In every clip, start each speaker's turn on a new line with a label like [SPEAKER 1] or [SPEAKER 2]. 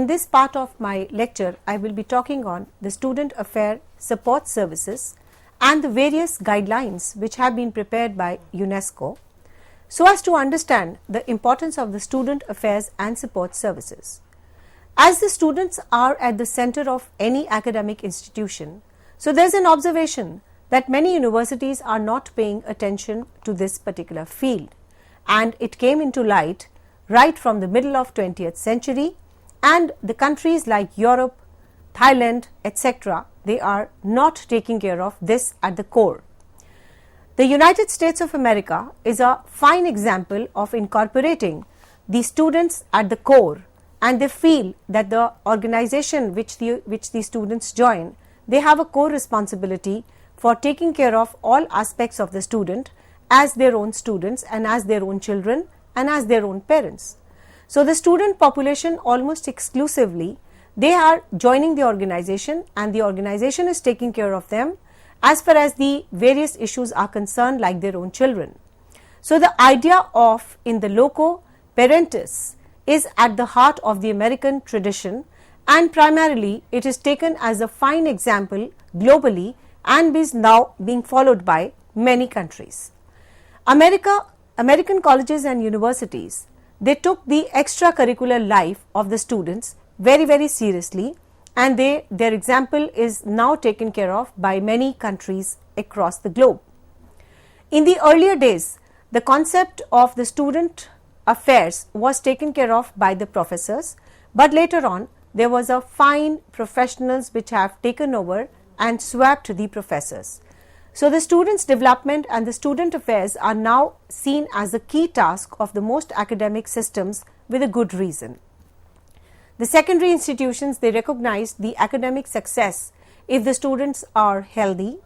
[SPEAKER 1] in this part of my lecture, I will be talking on the student affair support services and the various guidelines which have been prepared by UNESCO, so as to understand the importance of the student affairs and support services. As the students are at the center of any academic institution, so there is an observation that many universities are not paying attention to this particular field, and it came into light right from the middle of 20th century, and the countries like Europe, Thailand, etc., they are not taking care of this at the core. The United States of America is a fine example of incorporating the students at the core, and they feel that the organization which the students join, they have a core responsibility for taking care of all aspects of the student as their own students and as their own children and as their own parents. So the student population almost exclusively, they are joining the organization, and the organization is taking care of them as far as the various issues are concerned, like their own children. So the idea of in the loco parentis is at the heart of the American tradition, and primarily it is taken as a fine example globally and is now being followed by many countries. American colleges and universities, they took the extracurricular life of the students very seriously, and their example is now taken care of by many countries across the globe. In the earlier days, the concept of the student affairs was taken care of by the professors, but later on there was a fine professionals which have taken over and swapped the professors. So the students' development and the student affairs are now seen as a key task of the most academic systems with a good reason. The secondary institutions, they recognize the academic success if the students are healthy,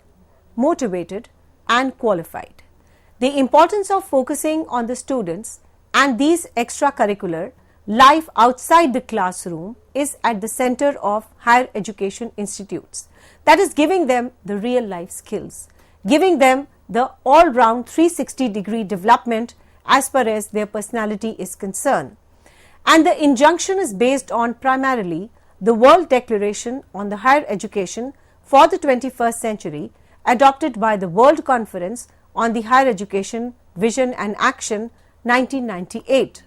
[SPEAKER 1] motivated and qualified. The importance of focusing on the students and these extracurricular life outside the classroom is at the center of higher education institutes. That is giving them the real life skills, giving them the all-round 360-degree development as far as their personality is concerned. And the injunction is based on primarily the World Declaration on the Higher Education for the 21st Century, adopted by the World Conference on the Higher Education Vision and Action 1998.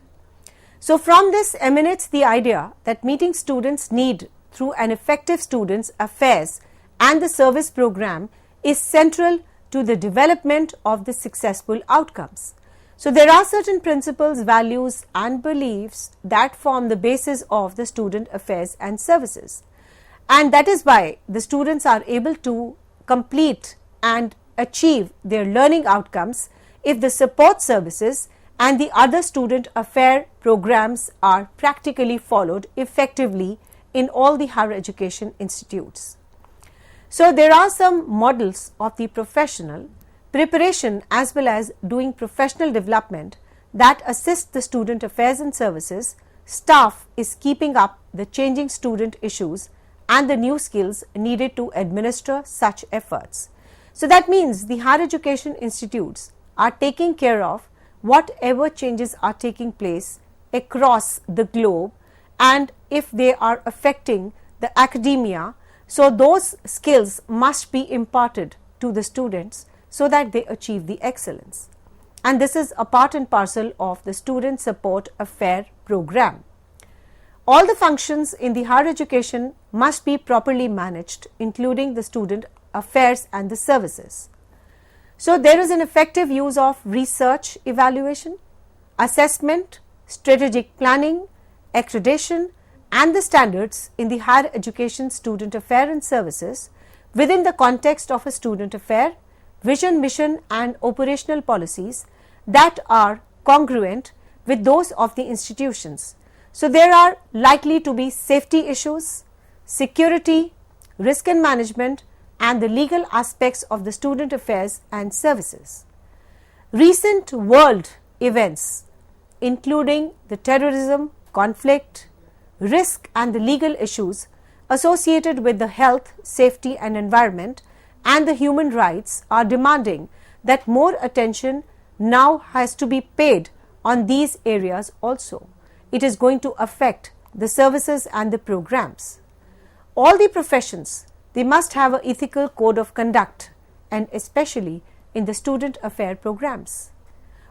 [SPEAKER 1] So from this emanates the idea that meeting students' need through an effective students' affairs and the service program is central to the development of the successful outcomes. So there are certain principles, values and beliefs that form the basis of the student affairs and services, and that is why the students are able to complete and achieve their learning outcomes if the support services and the other student affair programs are practically followed effectively in all the higher education institutes. So there are some models of the professional preparation as well as doing professional development that assist the student affairs and services staff is keeping up the changing student issues and the new skills needed to administer such efforts. So that means the higher education institutes are taking care of whatever changes are taking place across the globe, and if they are affecting the academia, so those skills must be imparted to the students so that they achieve the excellence. And this is a part and parcel of the student support affair program. All the functions in the higher education must be properly managed, including the student affairs and the services. So there is an effective use of research evaluation, assessment, strategic planning, accreditation and the standards in the higher education student affair and services within the context of a student affair, vision, mission and operational policies that are congruent with those of the institutions. So there are likely to be safety issues, security, risk and management and the legal aspects of the student affairs and services. Recent world events including the terrorism, conflict, risk and the legal issues associated with the health, safety and environment and the human rights are demanding that more attention now has to be paid on these areas also. It is going to affect the services and the programs. All the professions, they must have an ethical code of conduct, and especially in the student affair programs.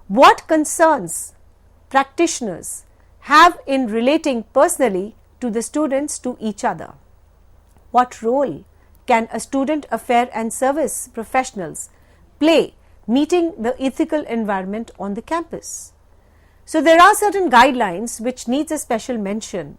[SPEAKER 1] What concerns practitioners have in relating personally to the students to each other? What role can a student affair and service professionals play meeting the ethical environment on the campus? So there are certain guidelines which needs a special mention,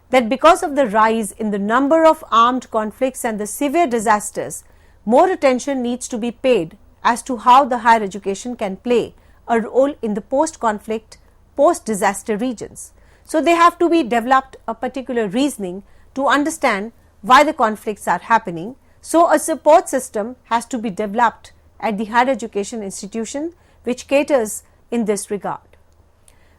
[SPEAKER 1] that because of the rise in the number of armed conflicts and the severe disasters, more attention needs to be paid as to how the higher education can play a role in the post-conflict, post-disaster regions. So they have to be developed a particular reasoning to understand why the conflicts are happening. So a support system has to be developed at the higher education institution which caters in this regard.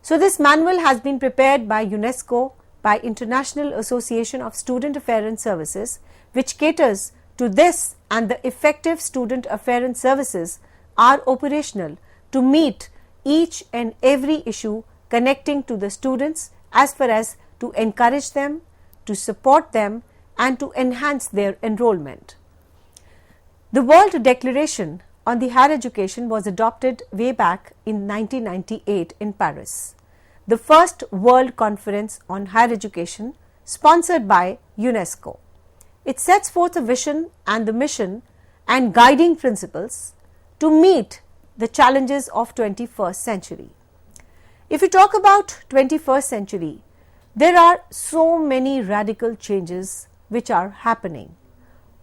[SPEAKER 1] So this manual has been prepared by UNESCO, by International Association of Student Affairs and Services, which caters to this, and the effective student affairs and services are operational to meet each and every issue connecting to the students, as far as to encourage them, to support them, and to enhance their enrollment. The World Declaration on the Higher Education was adopted way back in 1998 in Paris, the first World Conference on Higher Education sponsored by UNESCO. It sets forth a vision and the mission and guiding principles to meet the challenges of 21st century. If we talk about 21st century, there are so many radical changes which are happening,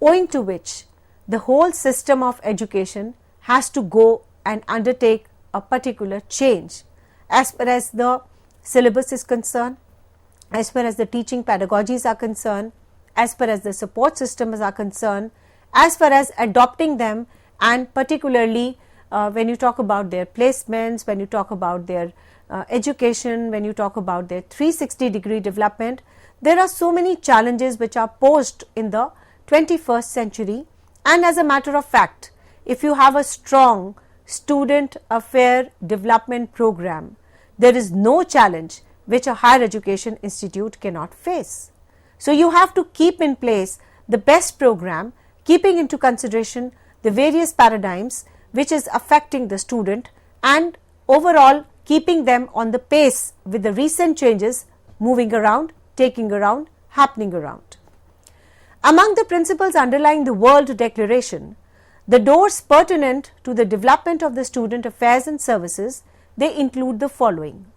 [SPEAKER 1] owing to which the whole system of education has to go and undertake a particular change as far as the syllabus is concerned, as far as the teaching pedagogies are concerned, as far as the support systems are concerned, as far as adopting them, and particularly when you talk about their placements, when you talk about their education, when you talk about their 360-degree development, there are so many challenges which are posed in the 21st century. And as a matter of fact, if you have a strong student affair development program, there is no challenge which a higher education institute cannot face. So you have to keep in place the best program, keeping into consideration the various paradigms which is affecting the student, and overall keeping them on the pace with the recent changes moving around, taking around, happening around. Among the principles underlying the World Declaration, the doors pertinent to the development of the student affairs and services, they include the following.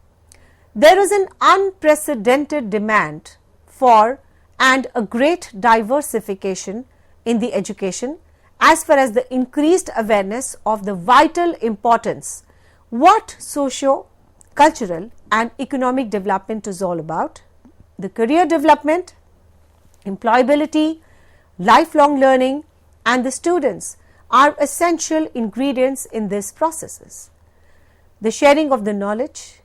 [SPEAKER 1] There is an unprecedented demand for and a great diversification in the education as far as the increased awareness of the vital importance what socio, cultural and economic development is all about, the career development, employability, lifelong learning, and the students are essential ingredients in these processes. The sharing of the knowledge,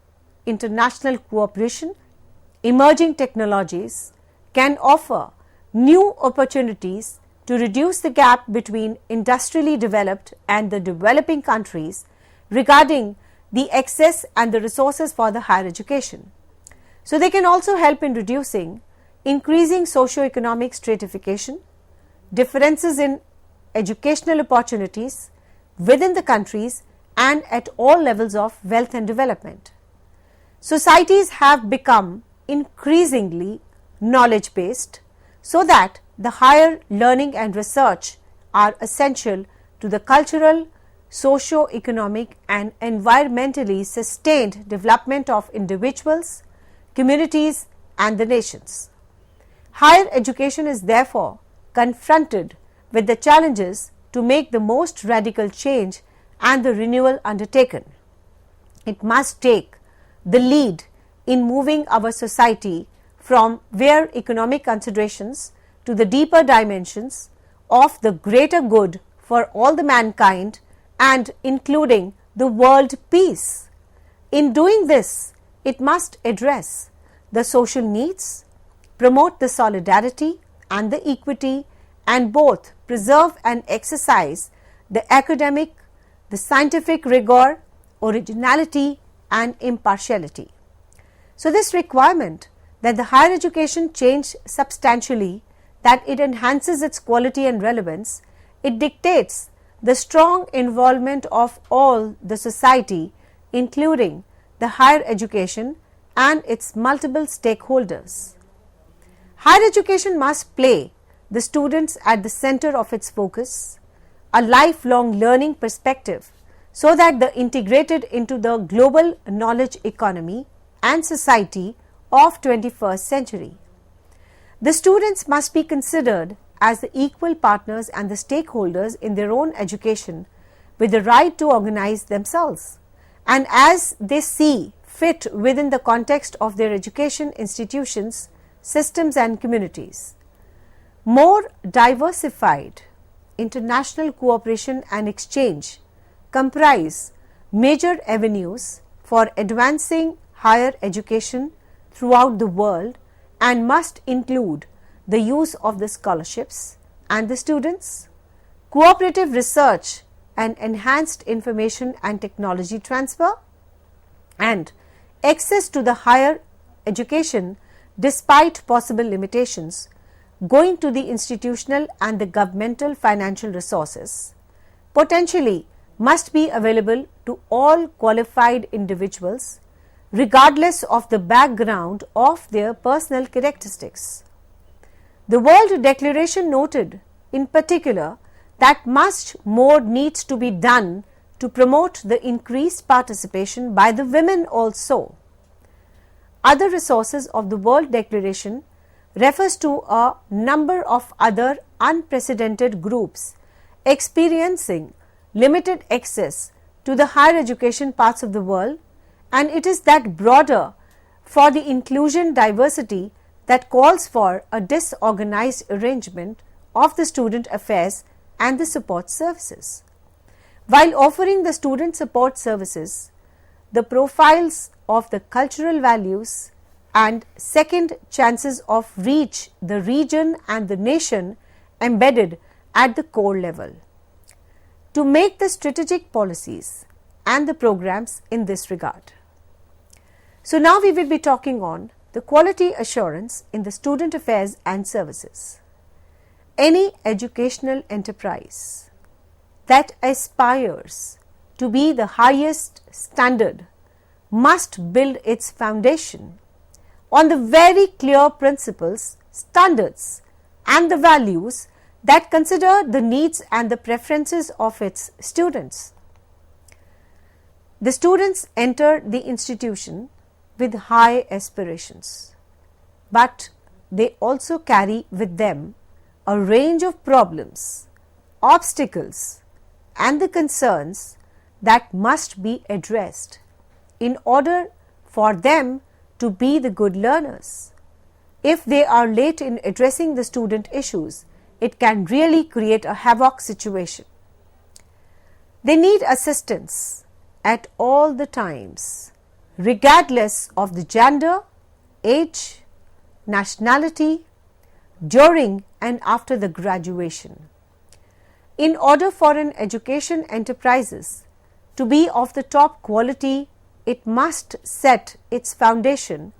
[SPEAKER 1] international cooperation, emerging technologies can offer new opportunities to reduce the gap between industrially developed and the developing countries regarding the access and the resources for the higher education. So they can also help in reducing increasing socio-economic stratification, differences in educational opportunities within the countries and at all levels of wealth and development. Societies have become increasingly knowledge based, so that the higher learning and research are essential to the cultural, socio-economic and environmentally sustained development of individuals, communities and the nations. Higher education is therefore confronted with the challenges to make the most radical change and the renewal undertaken. It must take the lead in moving our society from mere economic considerations to the deeper dimensions of the greater good for all the mankind and including the world peace. In doing this, it must address the social needs, promote the solidarity and the equity, and both preserve and exercise the academic, the scientific rigor, originality and impartiality. So this requirement that the higher education change substantially, that it enhances its quality and relevance, it dictates the strong involvement of all the society, including the higher education and its multiple stakeholders. Higher education must play the students at the center of its focus, a lifelong learning perspective, so that they are integrated into the global knowledge economy and society of 21st century. The students must be considered as the equal partners and the stakeholders in their own education, with the right to organize themselves and as they see fit within the context of their education institutions, systems and communities. More diversified international cooperation and exchange comprise major avenues for advancing higher education throughout the world and must include the use of the scholarships and the students, cooperative research and enhanced information and technology transfer, and access to the higher education despite possible limitations, going to the institutional and the governmental financial resources, potentially must be available to all qualified individuals regardless of the background of their personal characteristics. The World Declaration noted in particular that much more needs to be done to promote the increased participation by the women also. Other resources of the World Declaration refers to a number of other unprecedented groups experiencing limited access to the higher education parts of the world, and it is that broader for the inclusion diversity that calls for a disorganized arrangement of the student affairs and the support services. While offering the student support services, the profiles of the cultural values and second chances of reach the region and the nation embedded at the core level. To make the strategic policies and the programs in this regard. So now we will be talking on the quality assurance in the student affairs and services. Any educational enterprise that aspires to be the highest standard must build its foundation on the very clear principles, standards and the values that consider the needs and the preferences of its students. The students enter the institution with high aspirations, but they also carry with them a range of problems, obstacles and the concerns that must be addressed in order for them to be the good learners. If they are late in addressing the student issues, it can really create a havoc situation. They need assistance at all the times, regardless of the gender, age, nationality, during and after the graduation. In order for an education enterprises to be of the top quality, it must set its foundation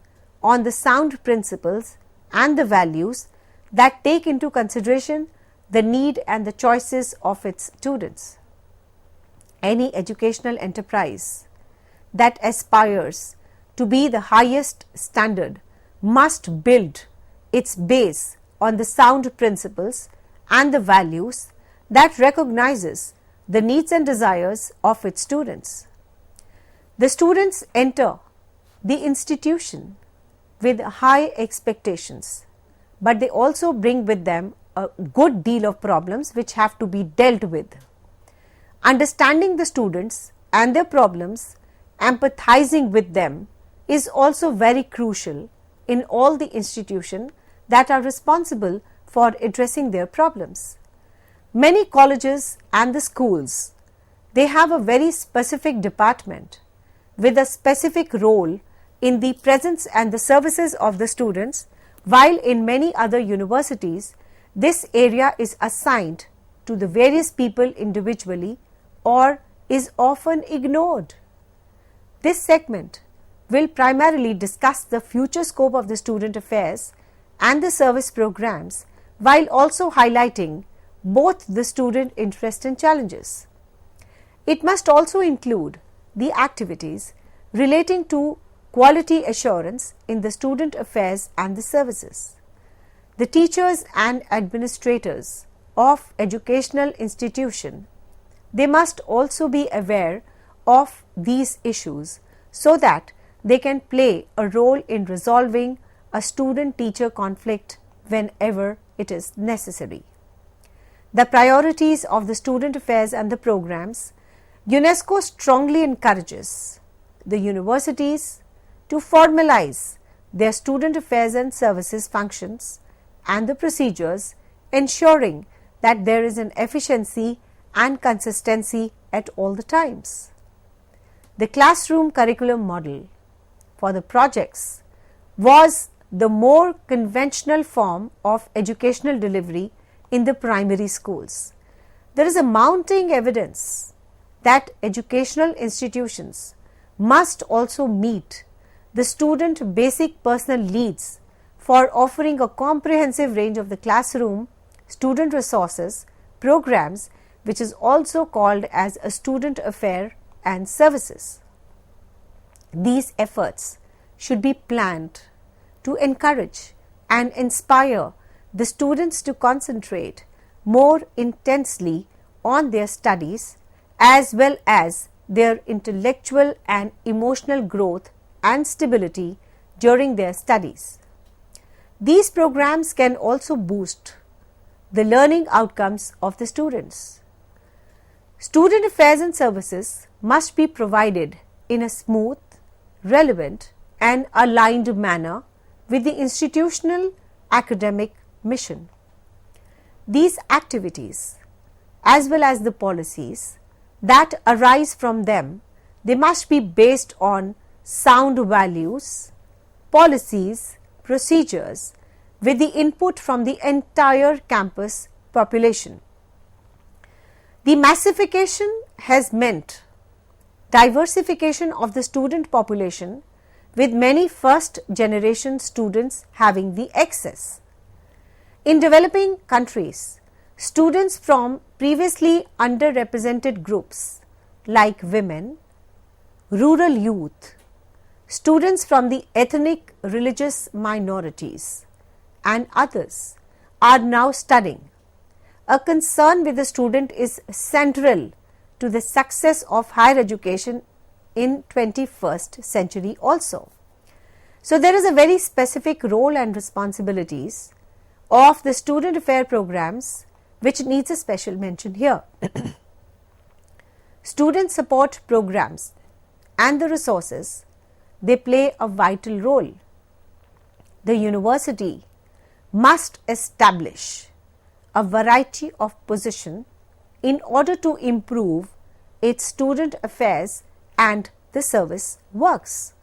[SPEAKER 1] on the sound principles and the values that take into consideration the need and the choices of its students. Any educational enterprise that aspires to be the highest standard must build its base on the sound principles and the values that recognizes the needs and desires of its students. The students enter the institution with high expectations, but they also bring with them a good deal of problems which have to be dealt with. Understanding the students and their problems, empathizing with them is also very crucial in all the institutions that are responsible for addressing their problems. Many colleges and the schools, they have a very specific department with a specific role in the presence and the services of the students, while in many other universities, this area is assigned to the various people individually or is often ignored. This segment will primarily discuss the future scope of the student affairs and the service programs, while also highlighting both the student interest and challenges. It must also include the activities relating to quality assurance in the student affairs and the services. The teachers and administrators of educational institution, they must also be aware of these issues so that they can play a role in resolving a student-teacher conflict whenever it is necessary. The priorities of the student affairs and the programs, UNESCO strongly encourages the universities to formalize their student affairs and services functions and the procedures, ensuring that there is an efficiency and consistency at all the times. The classroom curriculum model for the projects was the more conventional form of educational delivery in the primary schools. There is a mounting evidence that educational institutions must also meet the student basic personal needs for offering a comprehensive range of the classroom student resources programs, which is also called as a student affair and services. These efforts should be planned to encourage and inspire the students to concentrate more intensely on their studies as well as their intellectual and emotional growth and stability during their studies. These programs can also boost the learning outcomes of the students. Student affairs and services must be provided in a smooth, relevant and aligned manner with the institutional academic mission. These activities as well as the policies that arise from them, they must be based on sound values, policies, procedures with the input from the entire campus population. The massification has meant diversification of the student population with many first generation students having the excess. In developing countries, students from previously underrepresented groups like women, rural youth, students from the ethnic religious minorities and others are now studying. A concern with the student is central to the success of higher education in 21st century also. So, there is a very specific role and responsibilities of the student affair programs which needs a special mention here. Student support programs and the resources, they play a vital role. The university must establish a variety of position in order to improve its student affairs and the service works.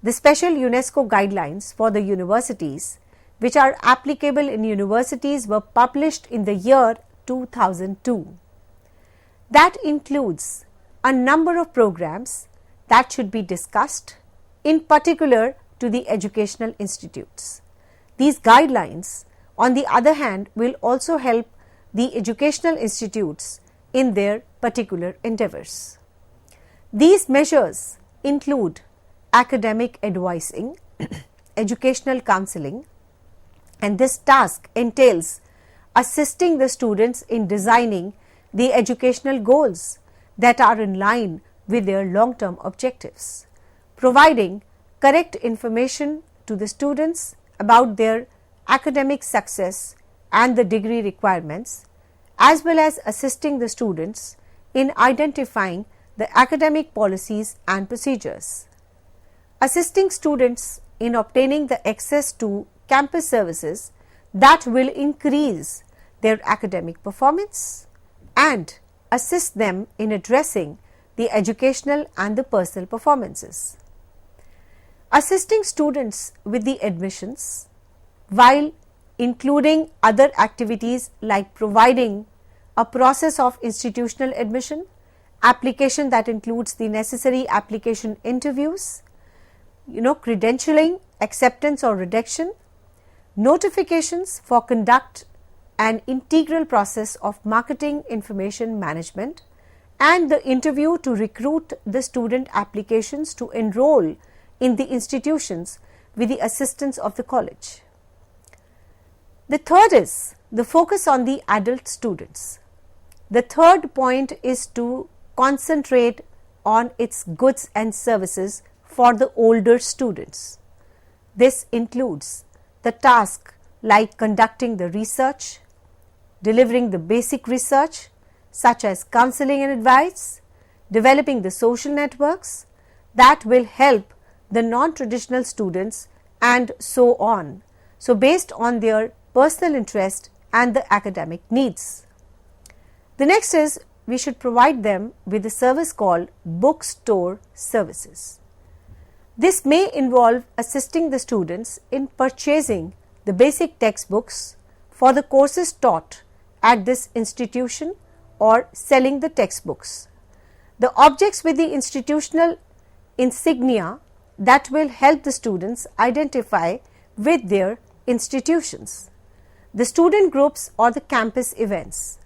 [SPEAKER 1] The special UNESCO guidelines for the universities which are applicable in universities were published in the year 2002. That includes a number of programs that should be discussed, in particular to the educational institutes. These guidelines, on the other hand, will also help the educational institutes in their particular endeavors. These measures include academic advising, educational counselling, and this task entails assisting the students in designing the educational goals that are in line with their long-term objectives, providing correct information to the students about their academic success and the degree requirements, as well as assisting the students in identifying the academic policies and procedures. Assisting students in obtaining the access to campus services that will increase their academic performance and assist them in addressing the educational and the personal performances. Assisting students with the admissions while including other activities like providing a process of institutional admission, application that includes the necessary application interviews, credentialing, acceptance or rejection, notifications for conduct an integral process of marketing information management, and the interview to recruit the student applications to enroll in the institutions with the assistance of the college. The third is the focus on the adult students. The third point is to concentrate on its goods and services for the older students. This includes the task like conducting the research, delivering the basic research such as counselling and advice, developing the social networks that will help the non-traditional students, and so on. So, based on their personal interest and the academic needs. The next is we should provide them with a service called Bookstore services. This may involve assisting the students in purchasing the basic textbooks for the courses taught at this institution or selling the textbooks. The objects with the institutional insignia that will help the students identify with their institutions, the student groups or the campus events.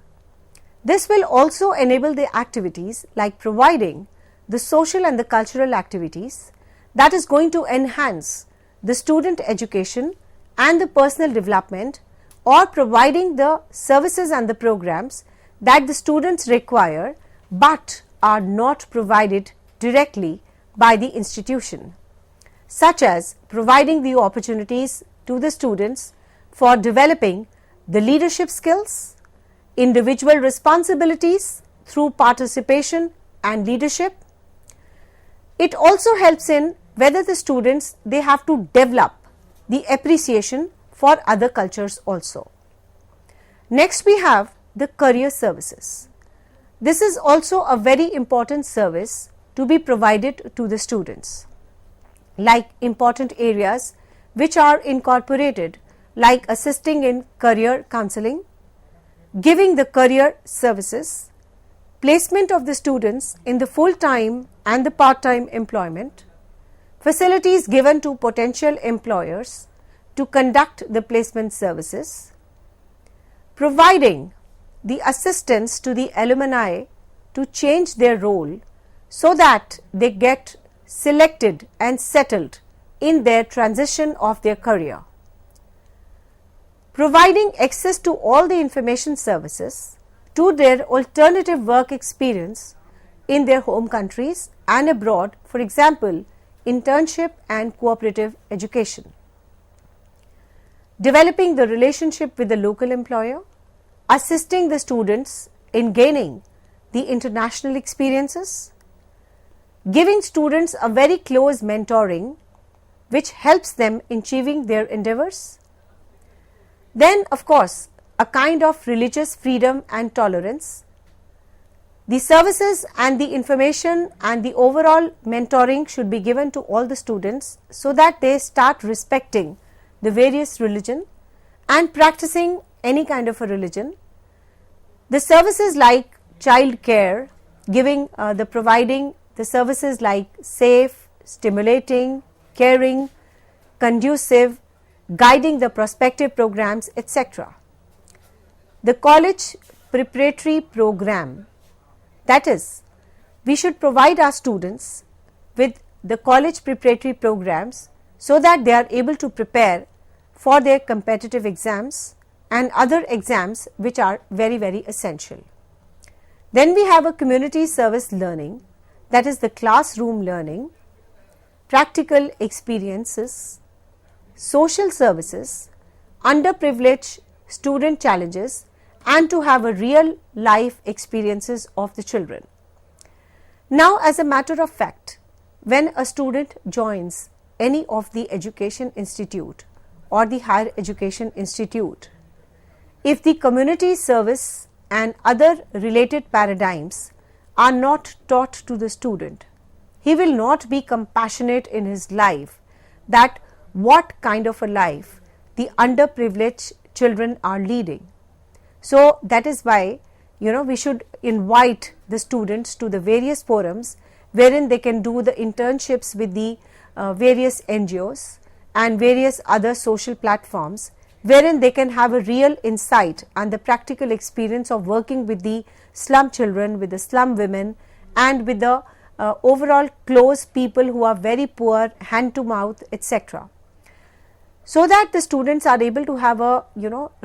[SPEAKER 1] This will also enable the activities like providing the social and the cultural activities that is going to enhance the student education and the personal development, or providing the services and the programs that the students require but are not provided directly by the institution, such as providing the opportunities to the students for developing the leadership skills, individual responsibilities through participation and leadership. It also helps in whether the students they have to develop the appreciation for other cultures also. Next we have the career services. This is also a very important service to be provided to the students, like important areas which are incorporated like assisting in career counselling, giving the career services, placement of the students in the full-time and the part-time employment, facilities given to potential employers to conduct the placement services, providing the assistance to the alumni to change their role so that they get selected and settled in their transition of their career, providing access to all the information services to their alternative work experience in their home countries and abroad, for example, internship and cooperative education, developing the relationship with the local employer, assisting the students in gaining the international experiences, giving students a very close mentoring which helps them in achieving their endeavors. Then, of course, a kind of religious freedom and tolerance. The services and the information and the overall mentoring should be given to all the students so that they start respecting the various religion and practicing any kind of a religion. The services like child care, providing the services like safe, stimulating, caring, conducive, guiding the prospective programs, etc. The college preparatory program, that is, we should provide our students with the college preparatory programs so that they are able to prepare for their competitive exams and other exams which are very, very essential. Then we have a community service learning, that is the classroom learning, practical experiences, social services, underprivileged student challenges, and to have a real life experiences of the children. Now, as a matter of fact, when a student joins any of the education institute or the higher education institute, if the community service and other related paradigms are not taught to the student, he will not be compassionate in his life that what kind of a life the underprivileged children are leading. So that is why we should invite the students to the various forums wherein they can do the internships with the various NGOs and various other social platforms, wherein they can have a real insight and the practical experience of working with the slum children, with the slum women, and with the overall close people who are very poor, hand to mouth, etc. So that the students are able to have a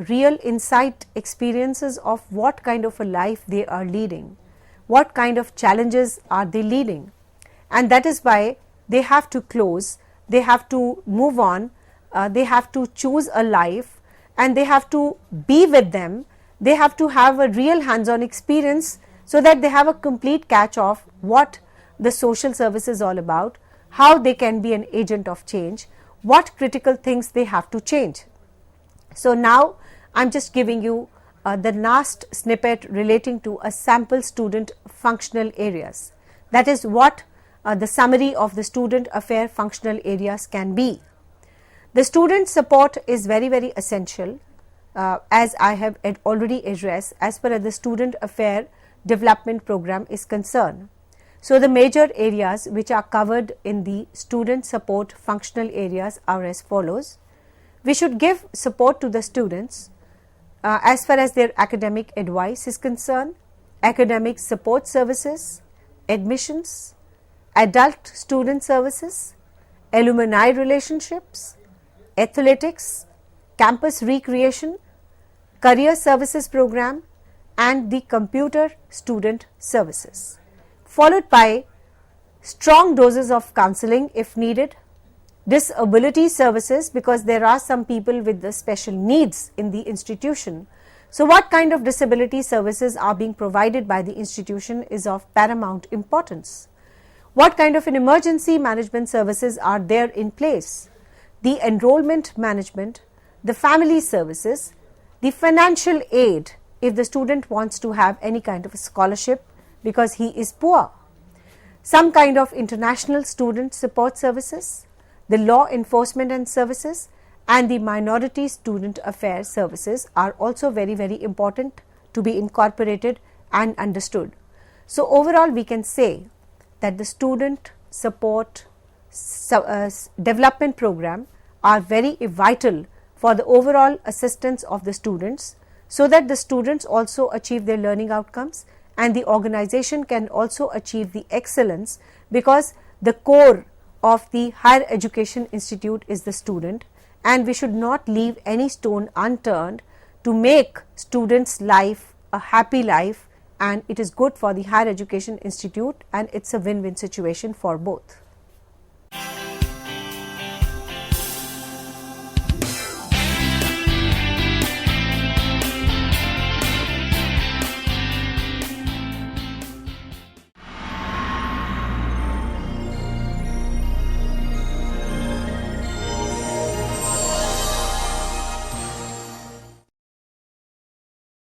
[SPEAKER 1] real insight experiences of what kind of a life they are leading, what kind of challenges are they leading, and that is why they have to close, they have to move on, they have to choose a life, and they have to be with them, they have to have a real hands-on experience, so that they have a complete catch of what the social service is all about, how they can be an agent of change, what critical things they have to change. So now I am just giving you the last snippet relating to a sample student functional areas. That is what the summary of the student affair functional areas can be. The student support is very, very essential, as I have already addressed, as far as the student affair development program is concerned. So the major areas which are covered in the student support functional areas are as follows. We should give support to the students as far as their academic advice is concerned, academic support services, admissions, adult student services, alumni relationships, athletics, campus recreation, career services program, and the computer student services, followed by strong doses of counselling if needed, disability services, because there are some people with the special needs in the institution. So what kind of disability services are being provided by the institution is of paramount importance. What kind of an emergency management services are there in place? The enrollment management, the family services, the financial aid if the student wants to have any kind of a scholarship because he is poor, some kind of international student support services, the law enforcement and services, and the minority student affairs services are also very, very important to be incorporated and understood. So overall we can say that the student support development program are very vital for the overall assistance of the students, so that the students also achieve their learning outcomes and the organization can also achieve the excellence, because the core of the higher education institute is the student, and we should not leave any stone unturned to make students' life a happy life, and it is good for the higher education institute and it's a win-win situation for both.